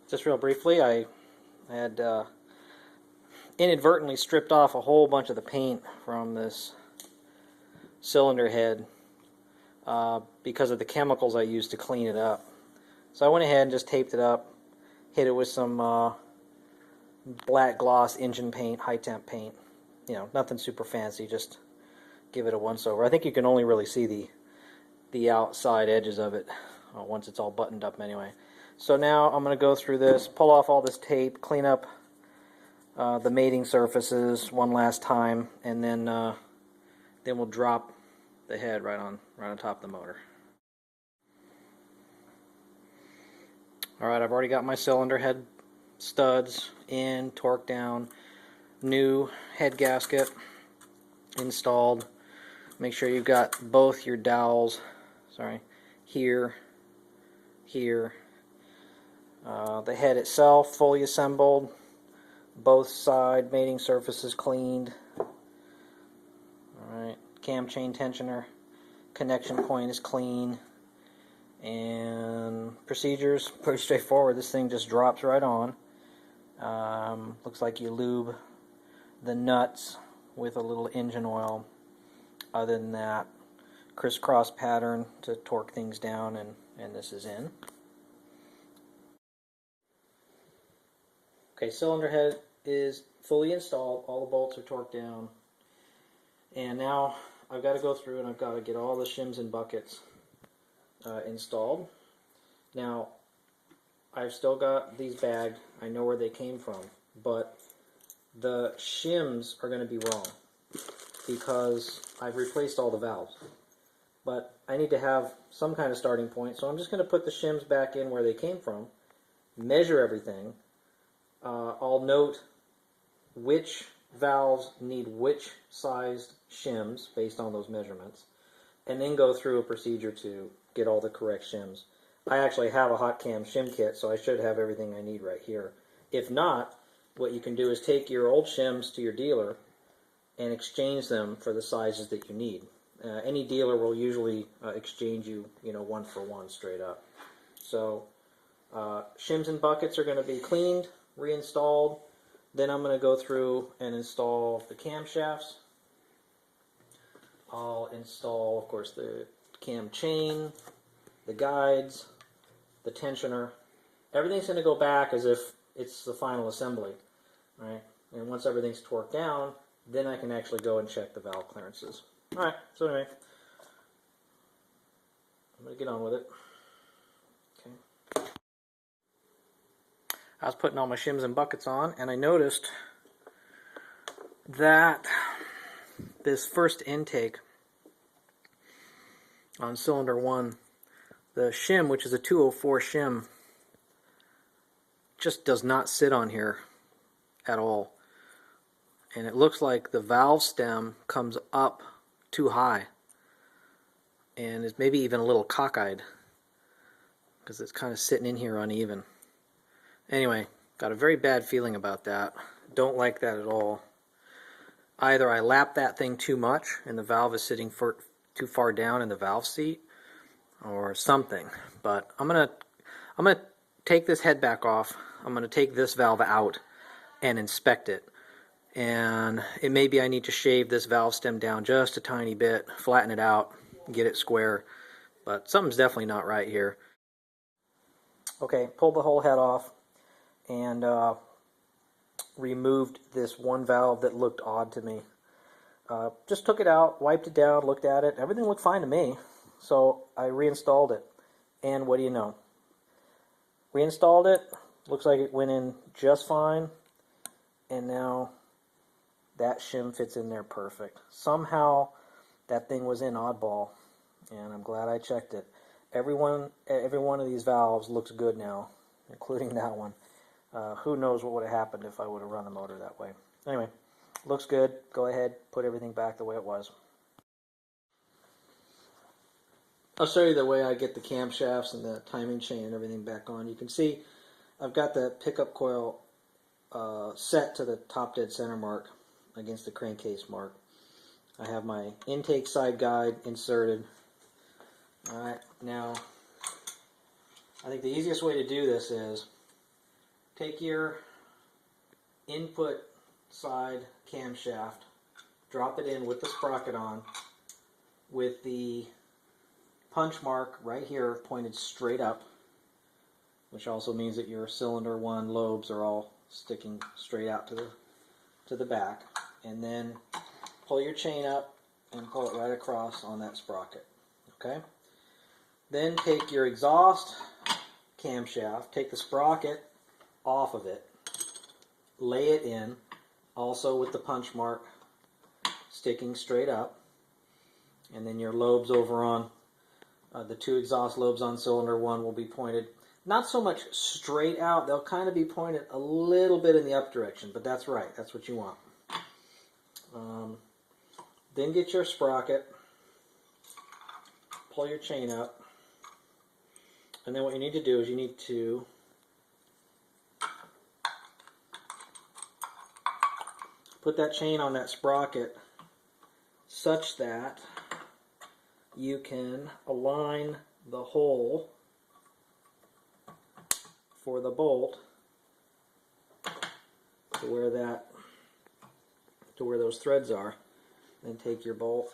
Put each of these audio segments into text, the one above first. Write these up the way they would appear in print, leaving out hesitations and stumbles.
Just real briefly, I had inadvertently stripped off a whole bunch of the paint from this cylinder head because of the chemicals I used to clean it up. So I went ahead and just taped it up, hit it with some black gloss engine paint, high temp paint. You know, nothing super fancy, just give it a once over. I think you can only really see the outside edges of it once it's all buttoned up anyway. So now I'm going to go through this, pull off all this tape, clean up the mating surfaces one last time, and then we'll drop the head right on top of the motor. Alright, I've already got my cylinder head studs in, torqued down, new head gasket installed. Make sure you've got both your dowels, here. The head itself fully assembled, both side mating surfaces cleaned. Alright, cam chain tensioner connection point is clean. And procedures, pretty straightforward. This thing just drops right on. Looks like you lube the nuts with a little engine oil. Other than that, crisscross pattern to torque things down, and this is in. Okay, cylinder head is fully installed. All the bolts are torqued down. And now I've got to go through and I've got to get all the shims and buckets installed. Now, I've still got these bagged. I know where they came from. But the shims are going to be wrong because I've replaced all the valves. But I need to have some kind of starting point, so I'm just going to put the shims back in where they came from, measure everything. I'll note which valves need which sized shims based on those measurements, and then go through a procedure to get all the correct shims. I actually have a hot cam shim kit, so I should have everything I need right here. If not, what you can do is take your old shims to your dealer and exchange them for the sizes that you need. Any dealer will usually exchange you, one for one straight up. So shims and buckets are going to be cleaned, reinstalled. Then I'm going to go through and install the camshafts. I'll install, of course, the cam chain, the guides, the tensioner. Everything's going to go back as if it's the final assembly, right? And once everything's torqued down, then I can actually go and check the valve clearances. Alright, so anyway, I'm going to get on with it. Okay. I was putting all my shims and buckets on, and I noticed that this first intake on cylinder 1, the shim, which is a 204 shim, just does not sit on here at all. And it looks like the valve stem comes up too high and is maybe even a little cockeyed because it's kind of sitting in here uneven. Anyway, got a very bad feeling about that. Don't like that at all. Either I lap that thing too much and the valve is sitting too far down in the valve seat, or something. But I'm gonna take this head back off. I'm gonna take this valve out and inspect it. And it may be I need to shave this valve stem down just a tiny bit, flatten it out, get it square. But something's definitely not right here. Okay, pulled the whole head off and removed this one valve that looked odd to me. Just took it out, wiped it down, looked at it. Everything looked fine to me. So I reinstalled it. And what do you know? Reinstalled it. Looks like it went in just fine. And now that shim fits in there perfect. Somehow that thing was in oddball, and I'm glad I checked it. Every one of these valves looks good now, including that one. Who knows what would have happened if I would have run the motor that way. Anyway, looks good. Go ahead, put everything back the way it was. I'll show you the way I get the camshafts and the timing chain and everything back on. You can see I've got the pickup coil set to the top dead center mark against the crankcase mark. I have my intake side guide inserted. Alright, now I think the easiest way to do this is take your input side camshaft, drop it in with the sprocket on, with the punch mark right here pointed straight up, which also means that your cylinder 1 lobes are all sticking straight out to the back. And then pull your chain up and pull it right across on that sprocket. Okay? Then take your exhaust camshaft, take the sprocket off of it, lay it in, also with the punch mark sticking straight up, and then your lobes over on the 2 exhaust lobes on cylinder 1 will be pointed not so much straight out, they'll kind of be pointed a little bit in the up direction, but that's right, that's what you want. Then get your sprocket, pull your chain up, and then what you need to do is you need to put that chain on that sprocket such that you can align the hole for the bolt to where those threads are. Then take your bolt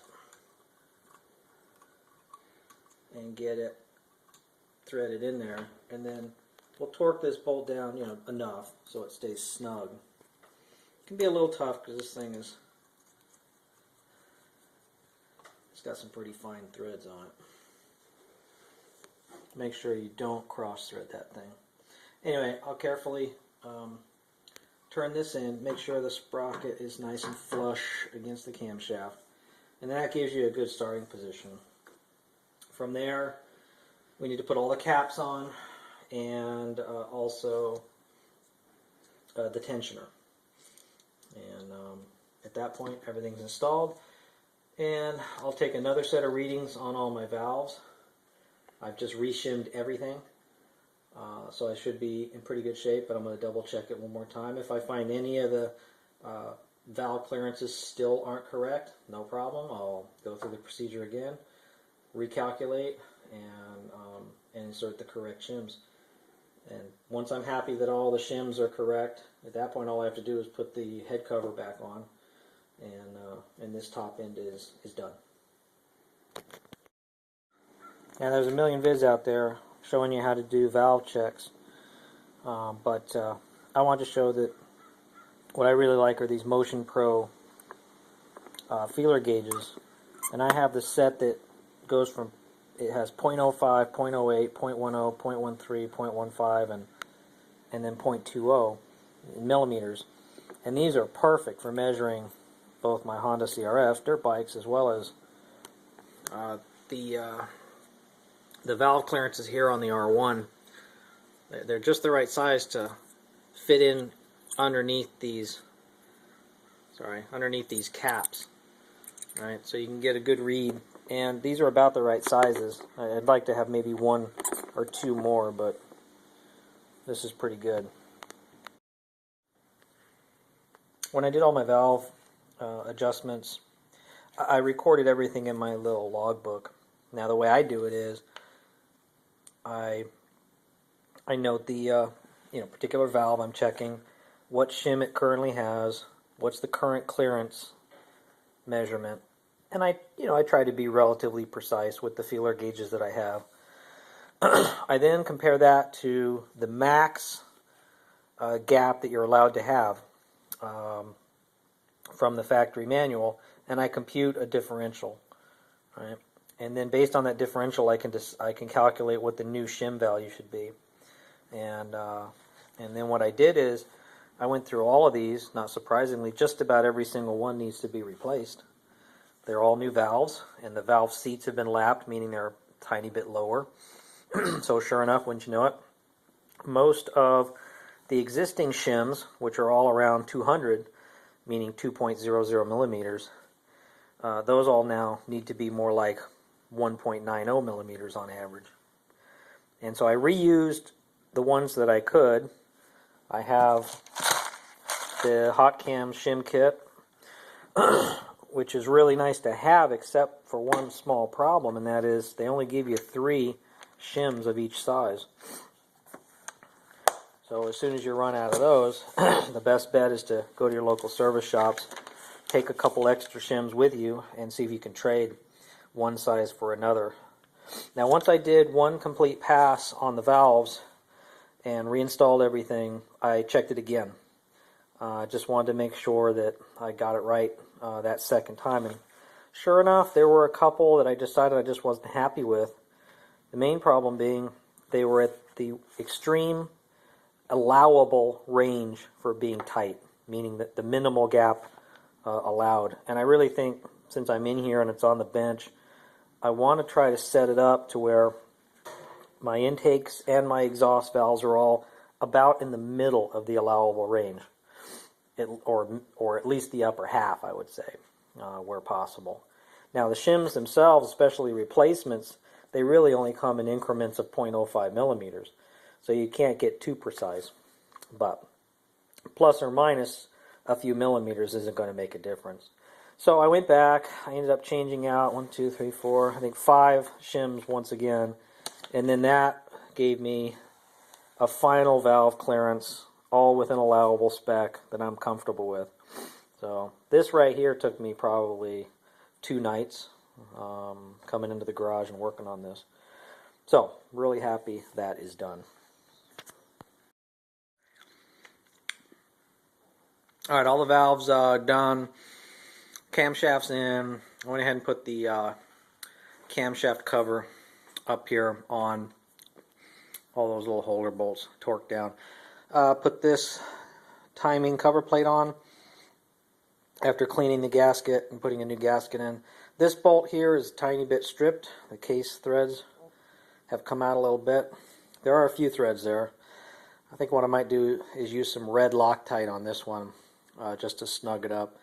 and get it threaded in there, and then we'll torque this bolt down, enough so it stays snug. It can be a little tough because this thing it's got some pretty fine threads on it. Make sure you don't cross thread that thing. Anyway, I'll carefully turn this in, make sure the sprocket is nice and flush against the camshaft, and that gives you a good starting position. From there, we need to put all the caps on, and also the tensioner. And at that point, everything's installed, and I'll take another set of readings on all my valves. I've just re-shimmed everything. So I should be in pretty good shape, but I'm going to double check it one more time. If I find any of the valve clearances still aren't correct, no problem. I'll go through the procedure again, recalculate, and insert the correct shims. And once I'm happy that all the shims are correct, at that point all I have to do is put the head cover back on, and this top end is done. Now there's a million vids out there showing you how to do valve checks, but I want to show that what I really like are these Motion Pro feeler gauges, and I have the set that goes from, it has 0.05, 0.08, 0.10, 0.13, 0.15, and then 0.20 in millimeters, and these are perfect for measuring both my Honda CRF dirt bikes as well as the valve clearances here on the R1. They're just the right size to fit in underneath these caps. Right, so you can get a good read, and these are about the right sizes. I'd like to have maybe 1 or 2 more, but this is pretty good. When I did all my valve adjustments, I recorded everything in my little logbook. Now the way I do it is I note the particular valve I'm checking, what shim it currently has, what's the current clearance measurement, and I try to be relatively precise with the feeler gauges that I have. I then compare that to the max gap that you're allowed to have from the factory manual, and I compute a differential, right? And then based on that differential, I can calculate what the new shim value should be. And then what I did is I went through all of these. Not surprisingly, just about every single one needs to be replaced. They're all new valves, and the valve seats have been lapped, meaning they're a tiny bit lower. So sure enough, wouldn't you know it, most of the existing shims, which are all around 200, meaning 2.00 millimeters, those all now need to be more like 1.90 millimeters on average. And so I reused the ones that I could. I have the Hot Cam shim kit, which is really nice to have, except for one small problem, and that is they only give you 3 shims of each size. So as soon as you run out of those, the best bet is to go to your local service shops, take a couple extra shims with you, and see if you can trade one size for another. Now once I did one complete pass on the valves and reinstalled everything, I checked it again. Just wanted to make sure that I got it right that second time. And sure enough, there were a couple that I decided I just wasn't happy with. The main problem being they were at the extreme allowable range for being tight, meaning that the minimal gap allowed. And I really think, since I'm in here and it's on the bench, I want to try to set it up to where my intakes and my exhaust valves are all about in the middle of the allowable range, or at least the upper half, I would say, where possible. Now the shims themselves, especially replacements, they really only come in increments of 0.05 millimeters, so you can't get too precise. But plus or minus a few millimeters isn't going to make a difference. So I went back, I ended up changing out 1, 2, 3, 4, I think 5 shims once again, and then that gave me a final valve clearance, all within allowable spec that I'm comfortable with. So this right here took me probably 2 nights coming into the garage and working on this. So really happy that is done. Alright, all the valves done, camshafts in. I went ahead and put the camshaft cover up here on all those little holder bolts, torqued down. Put this timing cover plate on after cleaning the gasket and putting a new gasket in. This bolt here is a tiny bit stripped. The case threads have come out a little bit. There are a few threads there. I think what I might do is use some red Loctite on this one just to snug it up.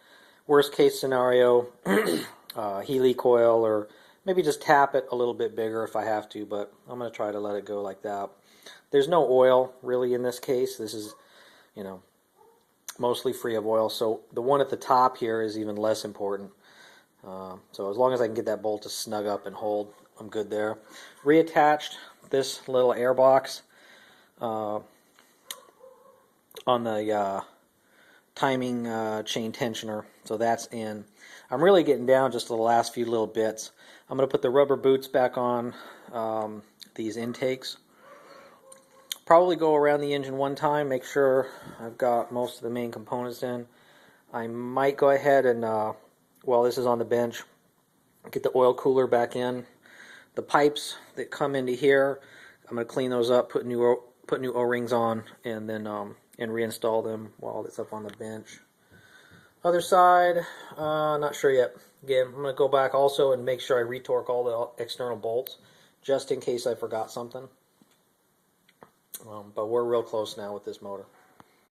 Worst case scenario, Healy coil, or maybe just tap it a little bit bigger if I have to, but I'm going to try to let it go like that. There's no oil really in this case. This is, you know, mostly free of oil, so the one at the top here is even less important. So as long as I can get that bolt to snug up and hold, I'm good there. Reattached this little air box on the timing chain tensioner, so that's in. I'm really getting down just to the last few little bits. I'm going to put the rubber boots back on these intakes. Probably go around the engine one time, make sure I've got most of the main components in. I might go ahead and, while this is on the bench, get the oil cooler back in. The pipes that come into here, I'm going to clean those up, put new O-rings on, and then and reinstall them while it's up on the bench. Other side, not sure yet. Again, I'm going to go back also and make sure I retorque all the external bolts, just in case I forgot something. But we're real close now with this motor.